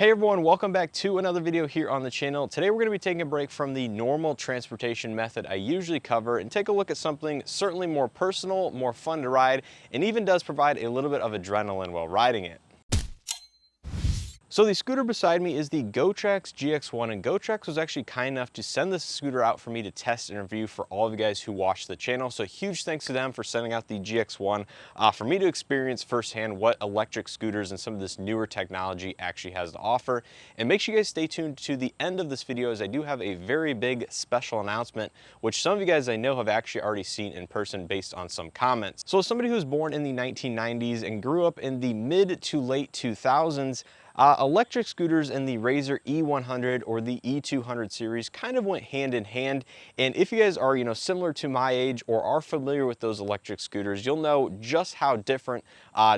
Hey everyone, welcome back to another video here on the channel. Today we're going to be taking a break from the normal transportation method I usually cover and take a look at something certainly more personal, more fun to ride, and even does provide a little bit of adrenaline while riding it. So the scooter beside me is the Gotrax GX1, and Gotrax was actually kind enough to send this scooter out for me to test and review for all of you guys who watch the channel. So huge thanks to them for sending out the GX1 for me to experience firsthand what electric scooters and some of this newer technology actually has to offer. And make sure you guys stay tuned to the end of this video, as I do have a very big special announcement, which some of you guys I know have actually already seen in person based on some comments. So as somebody who was born in the 1990s and grew up in the mid to late 2000s, electric scooters in the Razor E100 or the E200 series kind of went hand in hand. And if you guys are, similar to my age or are familiar with those electric scooters, you'll know just how different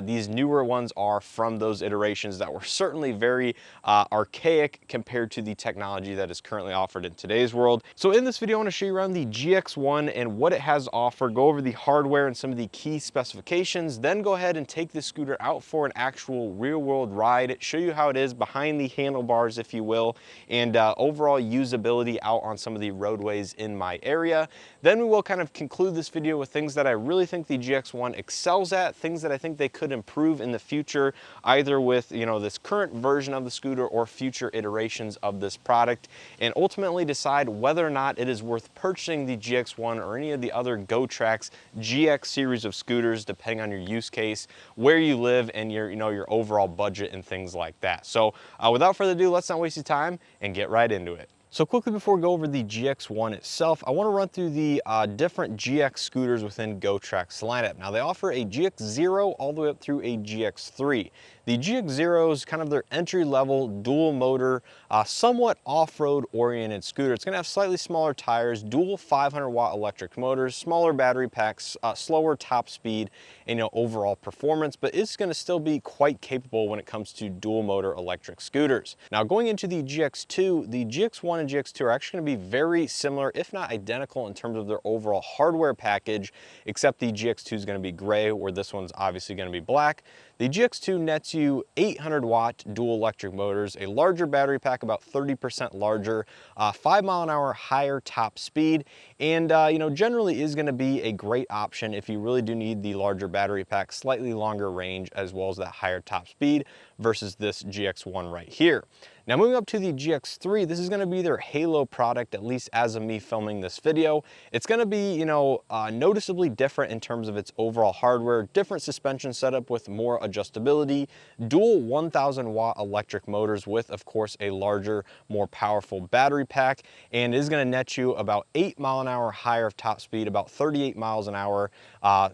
these newer ones are from those iterations that were certainly very archaic compared to the technology that is currently offered in today's world. So in this video, I want to show you around the GX1 and what it has to offer, go over the hardware and some of the key specifications, then go ahead and take this scooter out for an actual real world ride, show you how it is behind the handlebars, if you will, and overall usability out on some of the roadways in my area. Then we will kind of conclude this video with things that I really think the GX1 excels at, things that I think they could improve in the future, either with this current version of the scooter or future iterations of this product, and ultimately decide whether or not it is worth purchasing the GX1 or any of the other Gotrax GX series of scooters, depending on your use case, where you live, and your overall budget and things like that. So without further ado, let's not waste your time and get right into it. So quickly before we go over the GX1 itself, I want to run through the different GX scooters within Gotrax lineup. Now they offer a GX0 all the way up through a GX3. The GX0 is kind of their entry-level dual motor, somewhat off-road oriented scooter. It's going to have slightly smaller tires, dual 500-watt electric motors, smaller battery packs, slower top speed, and overall performance, but it's going to still be quite capable when it comes to dual motor electric scooters. Now going into the GX2, the GX1 and GX2 are actually going to be very similar, if not identical, in terms of their overall hardware package, except the GX2 is going to be gray, where this one's obviously going to be black. The GX2 nets you 800-watt dual electric motors, a larger battery pack, about 30% larger, 5-mile-an-hour higher top speed, and generally is going to be a great option if you really do need the larger battery pack, slightly longer range, as well as that higher top speed versus this GX1 right here. Now moving up to the GX3, this is going to be their halo product, at least as of me filming this video. It's going to be, noticeably different in terms of its overall hardware, different suspension setup with more adjustability, dual 1,000-watt electric motors with, of course, a larger, more powerful battery pack, and it is going to net you about 8-mile-an-hour higher top speed, about 38 miles an hour,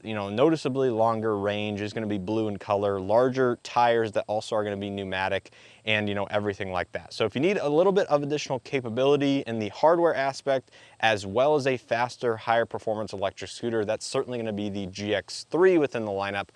noticeably longer range, is going to be blue in color, larger tires that also are going to be pneumatic, and everything like that. So if you need a little bit of additional capability in the hardware aspect, as well as a faster, higher performance electric scooter, that's certainly going to be the GX3 within the lineup,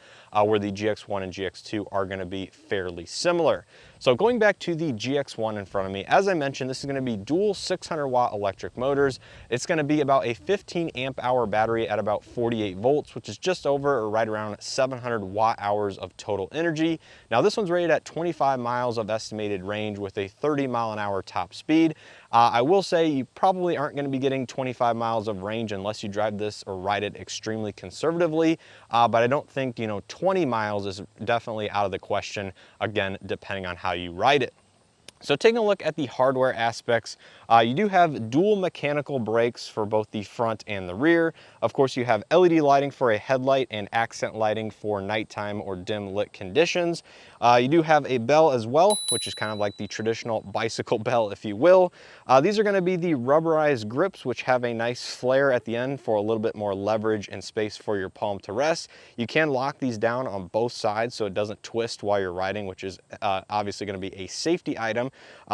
where the GX1 and GX2 are going to be fairly similar. So going back to the GX1 in front of me, as I mentioned, this is going to be dual 600-watt electric motors. It's going to be about a 15 amp hour battery at about 48 volts, which is just over or right around 700 watt hours of total energy. Now this one's rated at 25 miles of estimated range with a 30-mile-an-hour top speed. I will say you probably aren't going to be getting 25 miles of range unless you drive this or ride it extremely conservatively, but I don't think 20 miles is definitely out of the question, again, depending on how you ride it. So taking a look at the hardware aspects, you do have dual mechanical brakes for both the front and the rear. Of course, you have LED lighting for a headlight and accent lighting for nighttime or dim lit conditions. You do have a bell as well, which is kind of like the traditional bicycle bell, if you will. These are going to be the rubberized grips, which have a nice flare at the end for a little bit more leverage and space for your palm to rest. You can lock these down on both sides so it doesn't twist while you're riding, which is obviously going to be a safety item.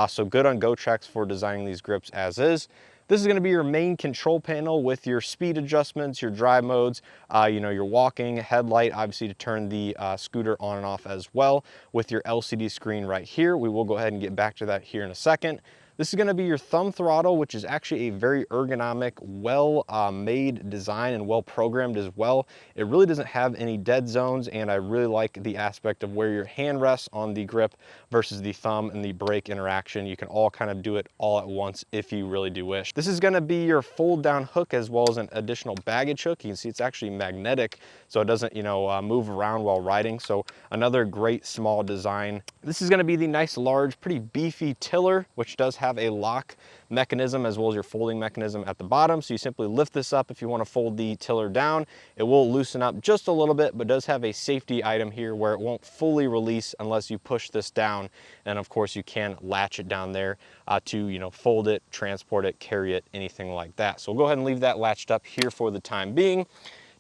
So good on Gotrax for designing these grips as is. This is going to be your main control panel with your speed adjustments, your drive modes, your walking, headlight, obviously to turn the scooter on and off as well with your LCD screen right here. We will go ahead and get back to that here in a second. This is going to be your thumb throttle, which is actually a very ergonomic, well made design and well programmed as well. It really doesn't have any dead zones, and I really like the aspect of where your hand rests on the grip versus the thumb and the brake interaction. You can all kind of do it all at once if you really do wish. This is going to be your fold down hook as well as an additional baggage hook. You can see it's actually magnetic, so it doesn't, you know, move around while riding. So another great small design. This is going to be the nice large, pretty beefy tiller, which does have a lock mechanism as well as your folding mechanism at the bottom. So you simply lift this up if you want to fold the tiller down. It will loosen up just a little bit, but does have a safety item here where it won't fully release unless you push this down. And of course you can latch it down there to, you know, fold it, transport it, carry it, anything like that. So we'll go ahead and leave that latched up here for the time being.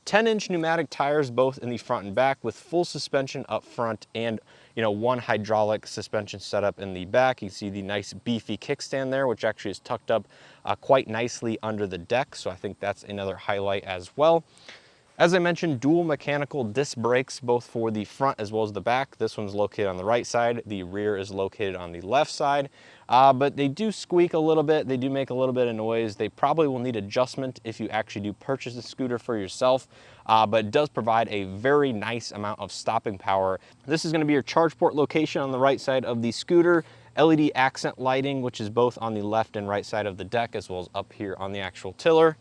10-inch pneumatic tires, both in the front and back, with full suspension up front and, you know, one hydraulic suspension setup in the back. You see the nice beefy kickstand there, which actually is tucked up quite nicely under the deck. So I think that's another highlight as well. As I mentioned, dual mechanical disc brakes, both for the front as well as the back. This one's located on the right side. The rear is located on the left side. But they do squeak a little bit. They do make a little bit of noise. They probably will need adjustment if you actually do purchase a scooter for yourself. But it does provide a very nice amount of stopping power. This is going to be your charge port location on the right side of the scooter. LED accent lighting, which is both on the left and right side of the deck, as well as up here on the actual tiller.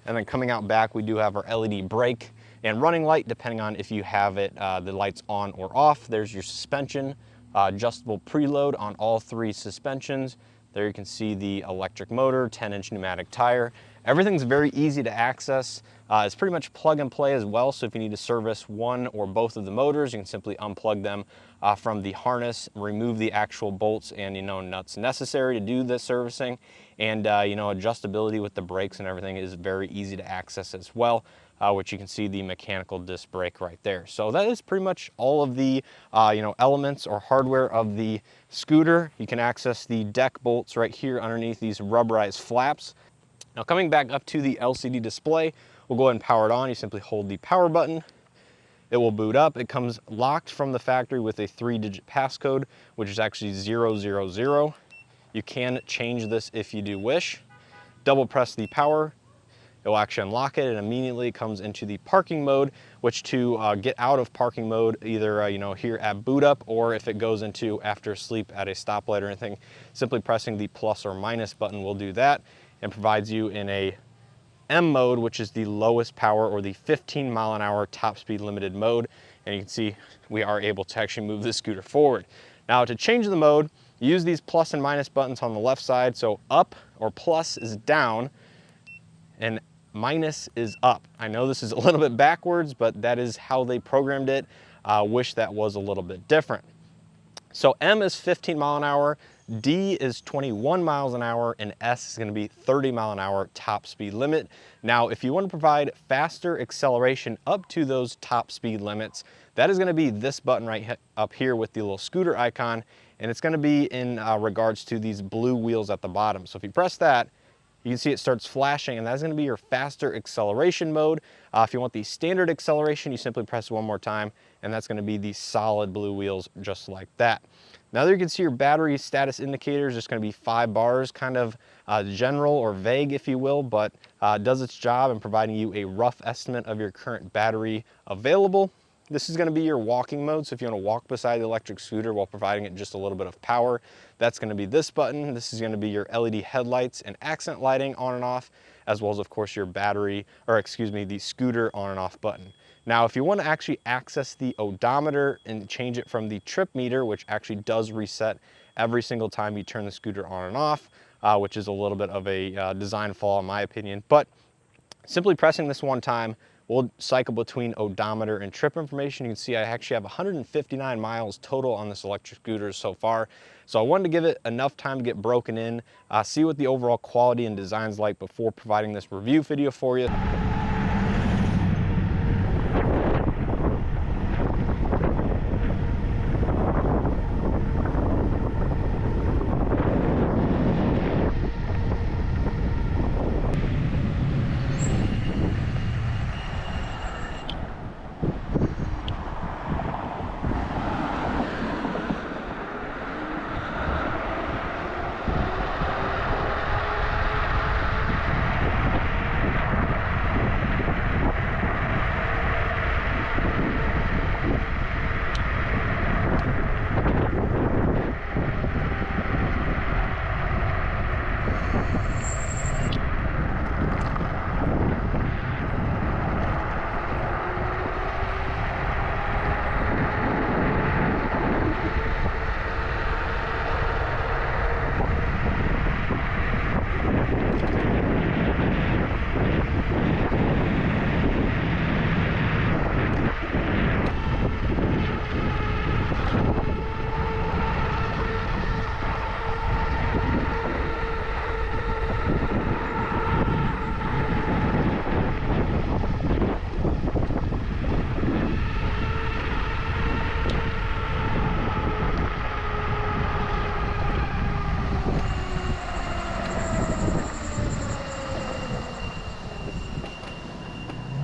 And then coming out back, we do have our LED brake and running light, depending on if you have it, the lights on or off. There's your suspension, adjustable preload on all three suspensions. There you can see the electric motor, 10-inch pneumatic tire. Everything's very easy to access. It's pretty much plug and play as well. So if you need to service one or both of the motors, you can simply unplug them from the harness, remove the actual bolts and, you know, nuts necessary to do this servicing. And, you know, adjustability with the brakes and everything is very easy to access as well, which you can see the mechanical disc brake right there. So that is pretty much all of the, you know, elements or hardware of the scooter. You can access the deck bolts right here underneath these rubberized flaps. Now coming back up to the LCD display, we'll go ahead and power it on. You simply hold the power button. It will boot up. It comes locked from the factory with a 3-digit passcode, which is actually 000. You can change this if you do wish. Double press the power. It will actually unlock it and immediately comes into the parking mode, which to get out of parking mode, either you know, here at boot up, or if it goes into after sleep at a stoplight or anything, simply pressing the plus or minus button will do that and provides you in a M mode, which is the lowest power or the 15-mile-an-hour top speed limited mode. And you can see we are able to actually move this scooter forward. Now to change the mode, use these plus and minus buttons on the left side. So up or plus is down and minus is up. I know this is a little bit backwards, but that is how they programmed it. Wish that was a little bit different. So M is 15 mile an hour, D is 21 miles an hour, and S is going to be 30 mile an hour top speed limit. Now, if you want to provide faster acceleration up to those top speed limits, that is going to be this button right up here with the little scooter icon, and it's going to be in regards to these blue wheels at the bottom. So if you press that, you can see it starts flashing, and that's going to be your faster acceleration mode. If you want the standard acceleration, you simply press one more time, and that's going to be the solid blue wheels just like that. Now there you can see your battery status indicators. Just going to be 5 bars, kind of general or vague, if you will, but does its job in providing you a rough estimate of your current battery available. This is going to be your walking mode, so if you want to walk beside the electric scooter while providing it just a little bit of power, that's going to be this button. This is going to be your LED headlights and accent lighting on and off, as well as, of course, your battery, or excuse me, the scooter on and off button. Now, if you want to actually access the odometer and change it from the trip meter, which actually does reset every single time you turn the scooter on and off, which is a little bit of a design flaw in my opinion, but simply pressing this one time will cycle between odometer and trip information. You can see I actually have 159 miles total on this electric scooter so far. So I wanted to give it enough time to get broken in, see what the overall quality and design's like before providing this review video for you.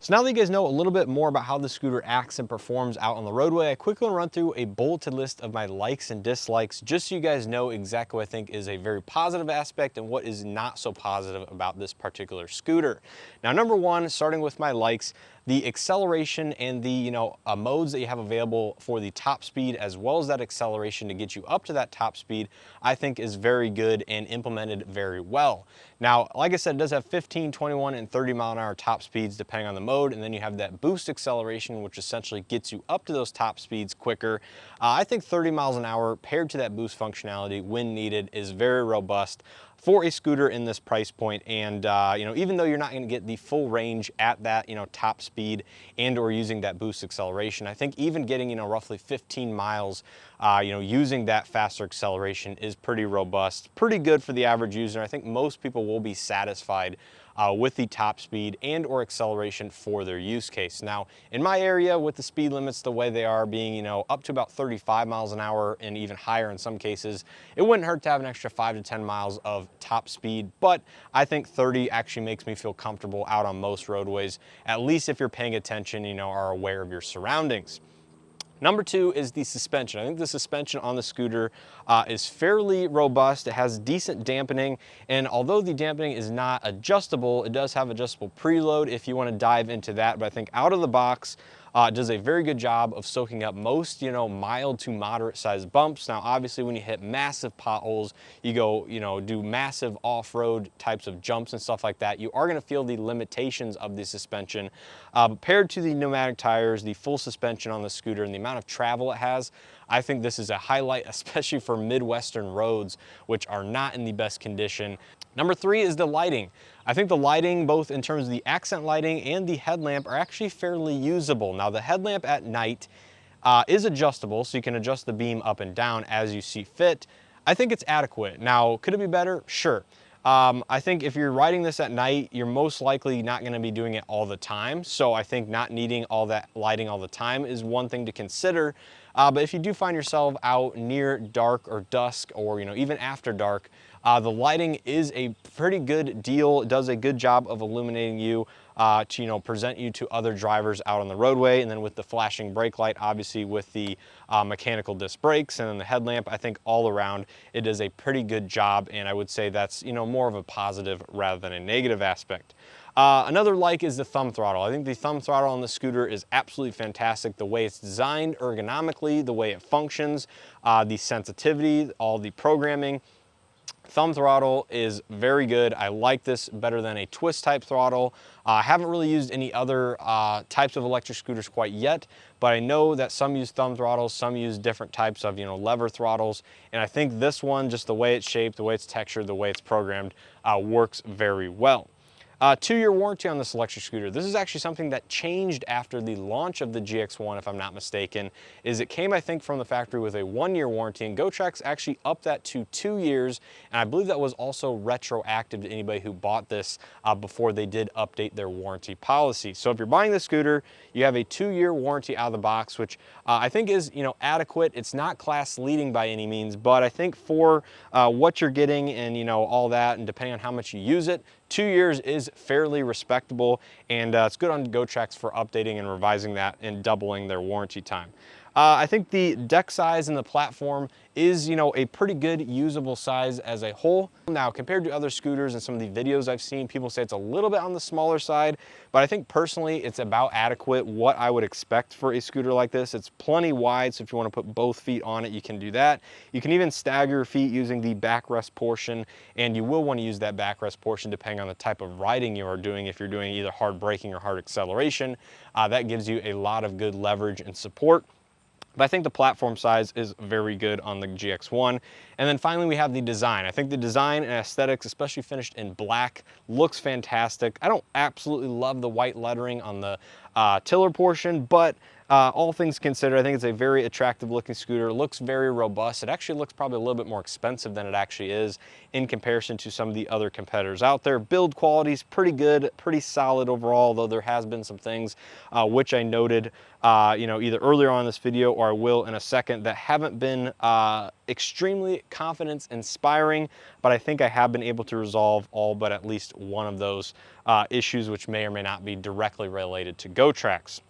So now that you guys know a little bit more about how the scooter acts and performs out on the roadway, I quickly want to run through a bulleted list of my likes and dislikes, just so you guys know exactly what I think is a very positive aspect and what is not so positive about this particular scooter. Now, number one, starting with my likes, the acceleration and the modes that you have available for the top speed, as well as that acceleration to get you up to that top speed, I think is very good and implemented very well. Now, like I said, it does have 15, 21, and 30 mile an hour top speeds depending on the mode, and then you have that boost acceleration, which essentially gets you up to those top speeds quicker. I think 30 miles an hour paired to that boost functionality when needed is very robust for a scooter in this price point. And even though you're not going to get the full range at that top speed and or using that boost acceleration, I think even getting roughly 15 miles using that faster acceleration is pretty robust, pretty good for the average user. I think most people will be satisfied with the top speed and or acceleration for their use case. Now, in my area, with the speed limits the way they are being, up to about 35 miles an hour and even higher in some cases, it wouldn't hurt to have an extra 5 to 10 miles of top speed, but I think 30 actually makes me feel comfortable out on most roadways, at least if you're paying attention, are aware of your surroundings. Number two is the suspension. I think the suspension on the scooter is fairly robust. It has decent dampening, and although the dampening is not adjustable, it does have adjustable preload if you want to dive into that. But I think out of the box, it does a very good job of soaking up most, mild to moderate sized bumps. Now, obviously, when you hit massive potholes, you go, do massive off-road types of jumps and stuff like that, you are going to feel the limitations of the suspension. Paired to the pneumatic tires, the full suspension on the scooter, and the amount of travel it has, I think this is a highlight, especially for Midwestern roads, which are not in the best condition. Number three is the lighting. I think the lighting, both in terms of the accent lighting and the headlamp, are actually fairly usable. Now, the headlamp at night is adjustable, so you can adjust the beam up and down as you see fit. I think it's adequate. Now, could it be better? Sure. I think if you're riding this at night, you're most likely not going to be doing it all the time. So I think not needing all that lighting all the time is one thing to consider. But if you do find yourself out near dark or dusk, or even after dark, the lighting is a pretty good deal. It does a good job of illuminating you to present you to other drivers out on the roadway. And then with the flashing brake light, obviously with the mechanical disc brakes, and then the headlamp, I think all around it does a pretty good job. And I would say that's more of a positive rather than a negative aspect. Another like is the thumb throttle. I think the thumb throttle on the scooter is absolutely fantastic. The way it's designed ergonomically, the way it functions, the sensitivity, all the programming. Thumb throttle is very good. I like this better than a twist type throttle. I haven't really used any other types of electric scooters quite yet, but I know that some use thumb throttles, some use different types of lever throttles, and I think this one, just the way it's shaped, the way it's textured, the way it's programmed, works very well. 2-year warranty on this electric scooter. This is actually something that changed after the launch of the GX1, if I'm not mistaken, is it came, I think, from the factory with a 1-year warranty, and Gotrax actually upped that to 2 years, and I believe that was also retroactive to anybody who bought this before they did update their warranty policy. So if you're buying this scooter, you have a 2-year warranty out of the box, which I think is, adequate. It's not class leading by any means, but I think for what you're getting and, all that, and depending on how much you use it, 2 years is fairly respectable, and it's good on Gotrax for updating and revising that and doubling their warranty time. I think the deck size and the platform is, a pretty good usable size as a whole. Now, compared to other scooters and some of the videos I've seen, people say it's a little bit on the smaller side, but I think personally it's about adequate what I would expect for a scooter like this. It's plenty wide, so if you want to put both feet on it, you can do that. You can even stagger your feet using the backrest portion, and you will want to use that backrest portion depending on the type of riding you are doing. If you're doing either hard braking or hard acceleration, that gives you a lot of good leverage and support. But I think the platform size is very good on the GX1. And then finally, we have the design. I think the design and aesthetics, especially finished in black, looks fantastic. I don't absolutely love the white lettering on the tiller portion, but all things considered, I think it's a very attractive looking scooter. It looks very robust. It actually looks probably a little bit more expensive than it actually is in comparison to some of the other competitors out there. Build quality is pretty good, pretty solid overall, though there has been some things which I noted either earlier on in this video or I will in a second that haven't been extremely confidence inspiring, but I think I have been able to resolve all but at least one of those issues, which may or may not be directly related to Gotrax.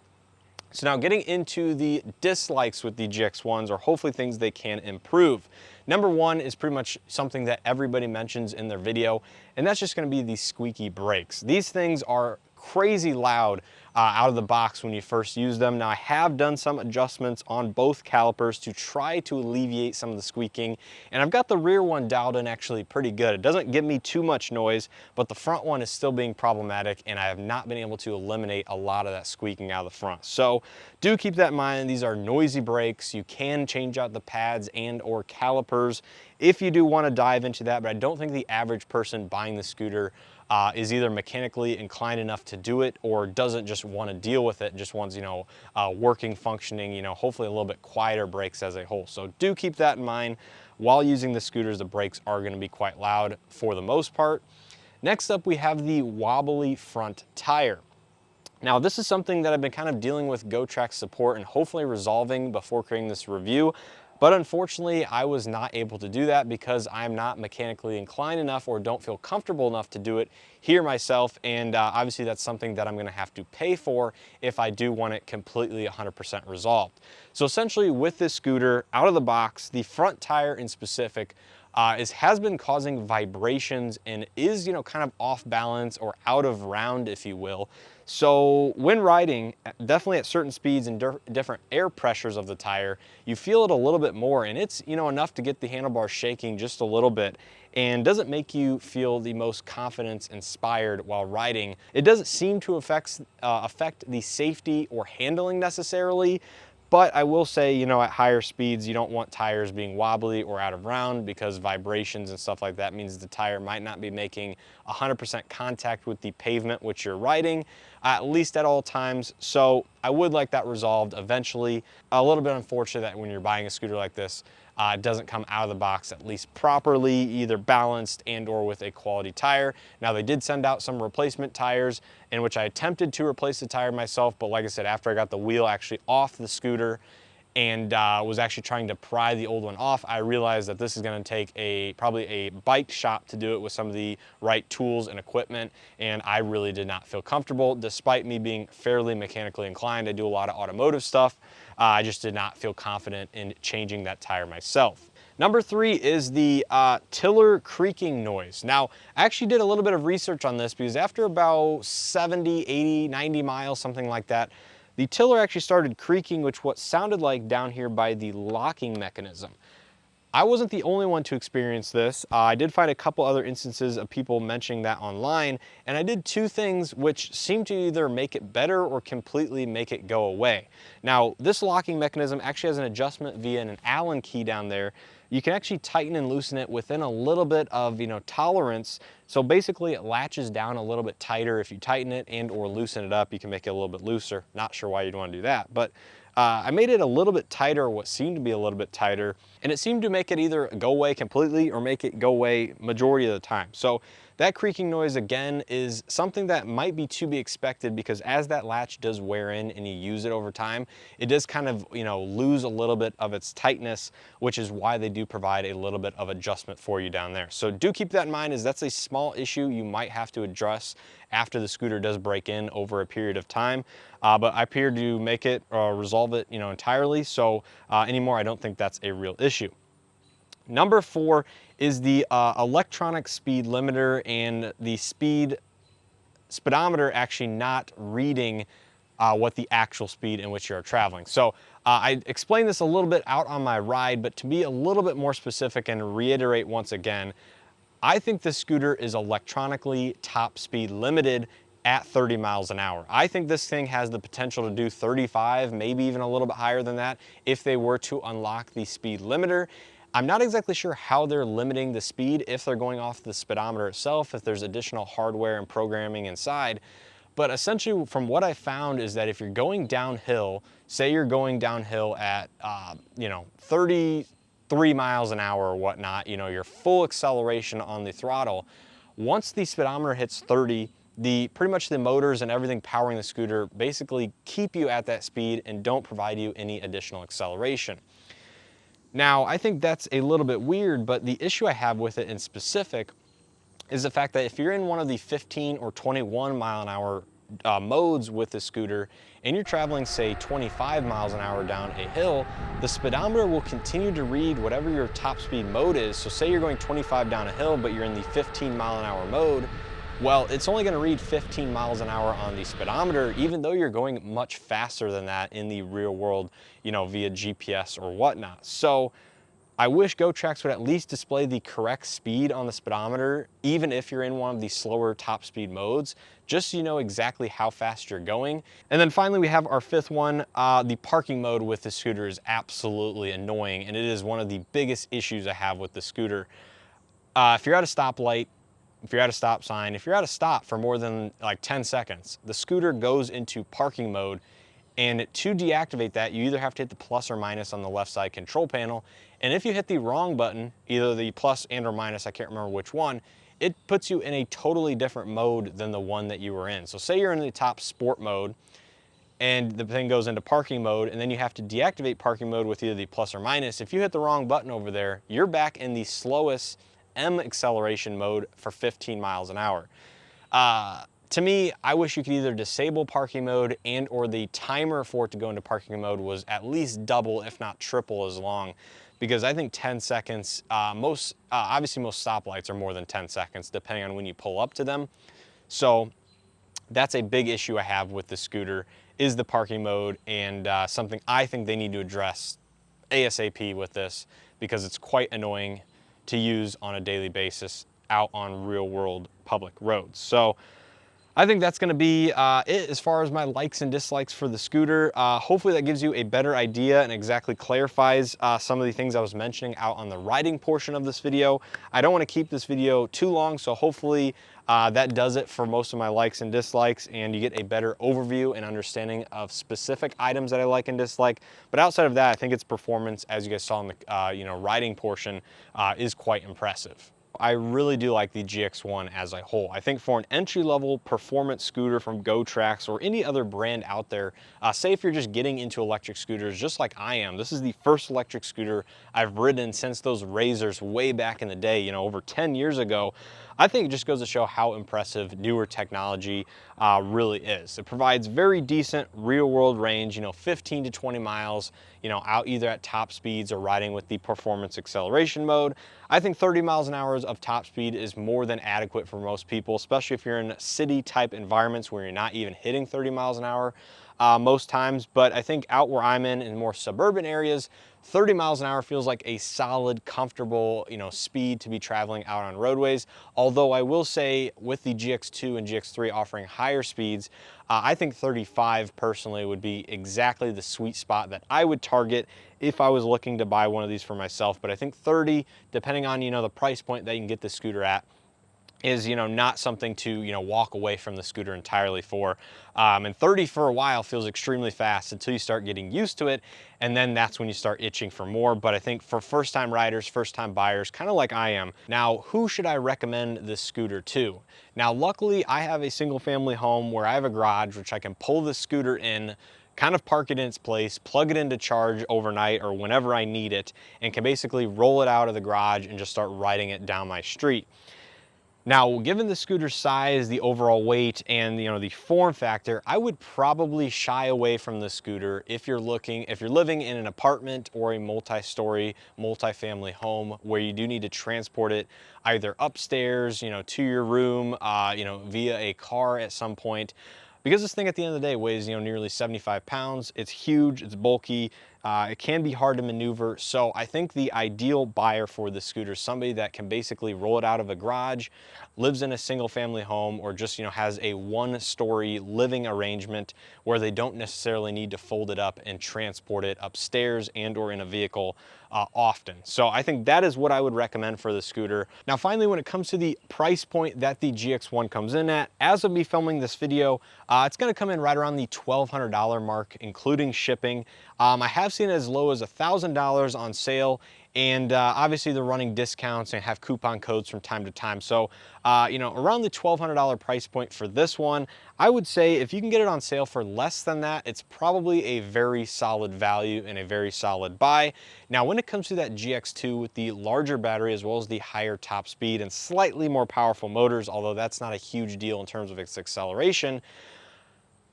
So now getting into the dislikes with the GX1s, or hopefully things they can improve. Number one is pretty much something that everybody mentions in their video, and that's just gonna be the squeaky brakes. These things are crazy loud out of the box when you first use them. Now I have done some adjustments on both calipers to try to alleviate some of the squeaking, and I've got the rear one dialed in actually pretty good. It doesn't give me too much noise, but the front one is still being problematic, and I have not been able to eliminate a lot of that squeaking out of the front. So do keep that in mind. These are noisy brakes. You can change out the pads and or calipers if you do want to dive into that, but I don't think the average person buying the scooter is either mechanically inclined enough to do it or doesn't just want to deal with it, just wants, working, functioning, hopefully a little bit quieter brakes as a whole. So do keep that in mind. While using the scooters, the brakes are going to be quite loud for the most part. Next up, we have the wobbly front tire. Now, this is something that I've been kind of dealing with Gotrax support and hopefully resolving before creating this review. But unfortunately, I was not able to do that because I'm not mechanically inclined enough or don't feel comfortable enough to do it here myself. And obviously that's something that I'm gonna have to pay for if I do want it completely 100% resolved. So essentially with this scooter, out of the box, the front tire in specific has been causing vibrations and is, kind of off balance or out of round, if you will. So when riding, definitely at certain speeds and different air pressures of the tire, you feel it a little bit more, and it's, enough to get the handlebars shaking just a little bit and doesn't make you feel the most confidence inspired while riding. It doesn't seem to affect the safety or handling necessarily. But I will say, at higher speeds, you don't want tires being wobbly or out of round because vibrations and stuff like that means the tire might not be making 100% contact with the pavement which you're riding, at least at all times. So I would like that resolved eventually. A little bit unfortunate that when you're buying a scooter like this, it doesn't come out of the box at least properly, either balanced and or with a quality tire. Now they did send out some replacement tires in which I attempted to replace the tire myself, but like I said, after I got the wheel actually off the scooter and was actually trying to pry the old one off, I realized that this is gonna take probably a bike shop to do it with some of the right tools and equipment, and I really did not feel comfortable. Despite me being fairly mechanically inclined, I do a lot of automotive stuff, I just did not feel confident in changing that tire myself. Number three is the tiller creaking noise. Now, I actually did a little bit of research on this because after about 70, 80, 90 miles, something like that, the tiller actually started creaking, which what sounded like down here by the locking mechanism. I wasn't the only one to experience this. I did find a couple other instances of people mentioning that online, and I did two things which seemed to either make it better or completely make it go away. Now, this locking mechanism actually has an adjustment via an Allen key down there. You can actually tighten and loosen it within a little bit of, tolerance. So basically it latches down a little bit tighter if you tighten it and or loosen it up. You can make it a little bit looser. Not sure why you'd want to do that, but I made it a little bit tighter, or what seemed to be a little bit tighter, and it seemed to make it either go away completely or make it go away majority of the time. So that creaking noise, again, is something that might be to be expected because as that latch does wear in and you use it over time, it does kind of, lose a little bit of its tightness, which is why they do provide a little bit of adjustment for you down there. So do keep that in mind, as that's a small issue you might have to address after the scooter does break in over a period of time. But I appear to make it resolve it, entirely. So anymore, I don't think that's a real issue. Number four is the electronic speed limiter and the speedometer actually not reading what the actual speed in which you're traveling. So I explained this a little bit out on my ride, but to be a little bit more specific and reiterate once again, I think this scooter is electronically top speed limited at 30 miles an hour. I think this thing has the potential to do 35, maybe even a little bit higher than that if they were to unlock the speed limiter. I'm not exactly sure how they're limiting the speed, if they're going off the speedometer itself, if there's additional hardware and programming inside. But essentially from what I found is that if you're going downhill, say you're going downhill at, 33 miles an hour or whatnot, your full acceleration on the throttle, once the speedometer hits 30, pretty much the motors and everything powering the scooter basically keep you at that speed and don't provide you any additional acceleration. Now, I think that's a little bit weird, but the issue I have with it in specific is the fact that if you're in one of the 15 or 21 mile an hour modes with the scooter and you're traveling, say, 25 miles an hour down a hill, the speedometer will continue to read whatever your top speed mode is. So say you're going 25 down a hill, but you're in the 15 mile an hour mode, well, it's only going to read 15 miles an hour on the speedometer, even though you're going much faster than that in the real world, via GPS or whatnot. So I wish Gotrax would at least display the correct speed on the speedometer, even if you're in one of the slower top speed modes, just so you know exactly how fast you're going. And then finally, we have our fifth one. The parking mode with the scooter is absolutely annoying, and it is one of the biggest issues I have with the scooter. If you're at a stoplight, if you're at a stop sign, if you're at a stop for more than like 10 seconds, the scooter goes into parking mode. And to deactivate that, you either have to hit the plus or minus on the left side control panel. And if you hit the wrong button, either the plus and or minus, I can't remember which one, it puts you in a totally different mode than the one that you were in. So say you're in the top sport mode and the thing goes into parking mode, and then you have to deactivate parking mode with either the plus or minus. If you hit the wrong button over there, you're back in the slowest M acceleration mode for 15 miles an hour. To me, I wish you could either disable parking mode and or the timer for it to go into parking mode was at least double, if not triple as long, because I think 10 seconds, obviously most stoplights are more than 10 seconds depending on when you pull up to them. So that's a big issue I have with the scooter is the parking mode, and something I think they need to address ASAP with this, because it's quite annoying to use on a daily basis out on real world public roads. So I think that's going to be it as far as my likes and dislikes for the scooter. Hopefully that gives you a better idea and exactly clarifies some of the things I was mentioning out on the riding portion of this video. I don't want to keep this video too long, so hopefully that does it for most of my likes and dislikes, and you get a better overview and understanding of specific items that I like and dislike. But outside of that, I think its performance, as you guys saw in the riding portion, is quite impressive. I really do like the GX1 as a whole. I think for an entry-level performance scooter from Gotrax or any other brand out there, say if you're just getting into electric scooters just like I am, this is the first electric scooter I've ridden since those Razors way back in the day, over 10 years ago. I think it just goes to show how impressive newer technology really is. It provides very decent real-world range, 15 to 20 miles, out either at top speeds or riding with the performance acceleration mode. I think 30 miles an hour of top speed is more than adequate for most people, especially if you're in city type environments where you're not even hitting 30 miles an hour most times. But I think out where I'm in more suburban areas, 30 miles an hour feels like a solid, comfortable, speed to be traveling out on roadways. Although I will say with the GX2 and GX3 offering higher speeds, I think 35 personally would be exactly the sweet spot that I would target if I was looking to buy one of these for myself. But I think 30, depending on, the price point that you can get the scooter at, is not something to walk away from the scooter entirely for. And 30 for a while feels extremely fast until you start getting used to it, and then that's when you start itching for more. But I think for first-time riders, first-time buyers, kind of like I am, now who should I recommend this scooter to? Now luckily I have a single-family home where I have a garage which I can pull the scooter in, kind of park it in its place, plug it into charge overnight or whenever I need it, and can basically roll it out of the garage and just start riding it down my street. Now, given the scooter's size, the overall weight, and the form factor, I would probably shy away from the scooter if you're living in an apartment or a multi-story, multi-family home where you do need to transport it either upstairs, to your room, via a car at some point. Because this thing at the end of the day weighs, nearly 75 pounds. It's huge, it's bulky. It can be hard to maneuver, so I think the ideal buyer for the scooter is somebody that can basically roll it out of a garage, lives in a single family home, or just, you know, has a one-story living arrangement where they don't necessarily need to fold it up and transport it upstairs and or in a vehicle often. So I think that is what I would recommend for the scooter. Now finally, when it comes to the price point that the GX1 comes in at, as of me filming this video, it's going to come in right around the $1,200 mark, including shipping. I have seen it as low as $1,000 on sale, and obviously they're running discounts and have coupon codes from time to time. So, you know, around the $1,200 price point for this one, I would say if you can get it on sale for less than that, it's probably a very solid value and a very solid buy. Now, when it comes to that GX2 with the larger battery as well as the higher top speed and slightly more powerful motors, although that's not a huge deal in terms of its acceleration,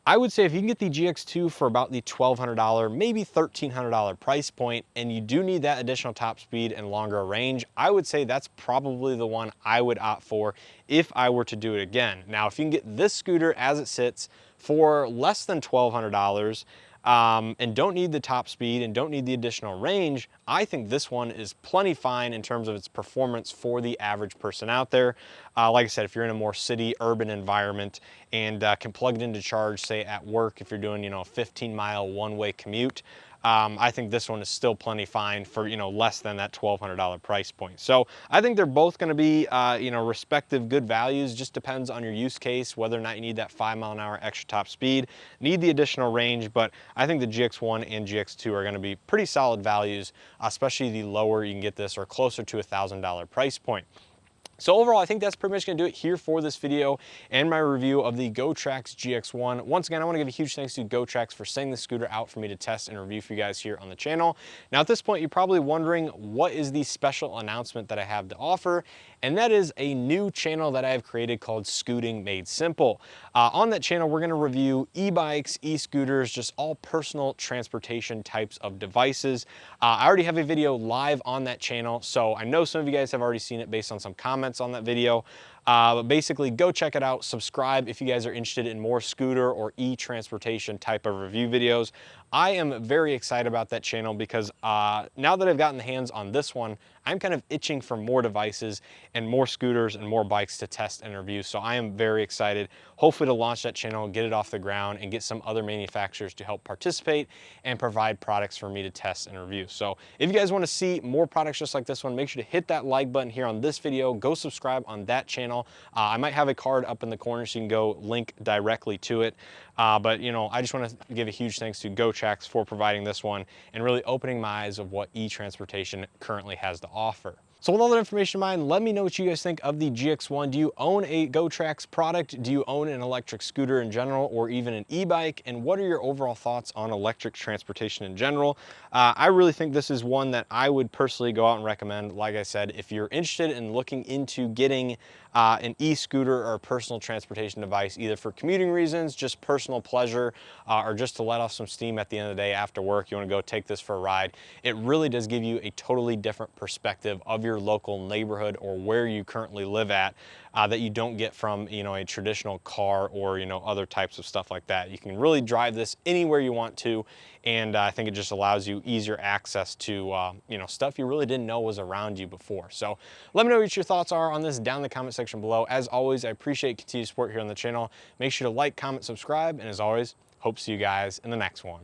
I would say if you can get the GX2 for about the $1,200, maybe $1,300 price point, and you do need that additional top speed and longer range, I would say that's probably the one I would opt for if I were to do it again. Now, if you can get this scooter as it sits for less than $1,200, and don't need the top speed and don't need the additional range, I think this one is plenty fine in terms of its performance for the average person out there. Like I said, if you're in a more city, urban environment and can plug it into charge, say at work, if you're doing, you know, a 15-mile one-way commute, I think this one is still plenty fine for, you know, less than that $1,200 price point. So I think they're both going to be, you know, respective good values. Just depends on your use case, whether or not you need that 5-mile-an-hour extra top speed, need the additional range. But I think the GX1 and GX2 are going to be pretty solid values, especially the lower you can get this or closer to $1,000 price point. So overall, I think that's pretty much going to do it here for this video and my review of the Gotrax GX1. Once again, I want to give a huge thanks to Gotrax for sending the scooter out for me to test and review for you guys here on the channel. Now at this point, you're probably wondering what is the special announcement that I have to offer, and that is a new channel that I have created called Scooting Made Simple. On that channel, we're going to review e-bikes, e-scooters, just all personal transportation types of devices. I already have a video live on that channel, so I know some of you guys have already seen it based on some comments on that video. But basically, go check it out. Subscribe if you guys are interested in more scooter or e-transportation type of review videos. I am very excited about that channel because now that I've gotten the hands on this one, I'm kind of itching for more devices and more scooters and more bikes to test and review. So I am very excited, hopefully to launch that channel, get it off the ground, and get some other manufacturers to help participate and provide products for me to test and review. So if you guys want to see more products just like this one, make sure to hit that like button here on this video. Go subscribe on that channel. I might have a card up in the corner so you can go link directly to it. But you know, I just want to give a huge thanks to Gotrax for providing this one and really opening my eyes of what e-transportation currently has to offer. So with all that information in mind, let me know what you guys think of the GX1. Do you own a Gotrax product? Do you own an electric scooter in general, or even an e-bike? And what are your overall thoughts on electric transportation in general? I really think this is one that I would personally go out and recommend. Like I said, if you're interested in looking into getting an e-scooter or a personal transportation device, either for commuting reasons, just personal pleasure, or just to let off some steam at the end of the day after work, you want to go take this for a ride, it really does give you a totally different perspective of your local neighborhood or where you currently live at, that you don't get from, you know, a traditional car or, you know, other types of stuff like that. You can really drive this anywhere you want to, and I think it just allows you easier access to, you know, stuff you really didn't know was around you before. So let me know what your thoughts are on this down in the comment section below. As always, I appreciate continued support here on the channel. Make sure to like, comment, subscribe, and as always, hope to see you guys in the next one.